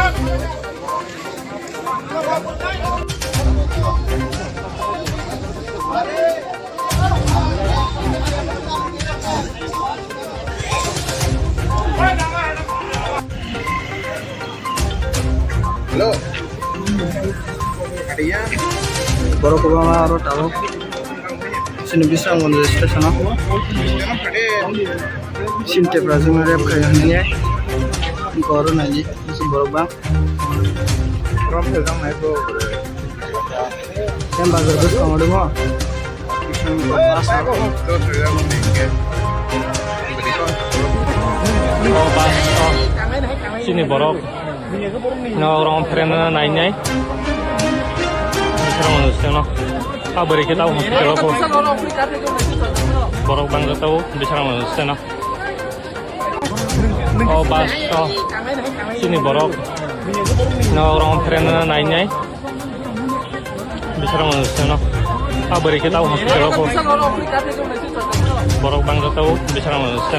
Halo. Adanya baru ke bawah road tahu sini bisa ngonde stesen aku sini Brazil rep kayak ini baru nanti masih baru bang rom sedang naik bro. yang bagus bus kamu dulu sini borok orang friend naiknya sekarang manusia beri kita hospital aku borok bangga tahu bisa manusia bas sini borok orang friend naiknya bisa manusia beri kita hospital aku borok bangga tahu bisa manusia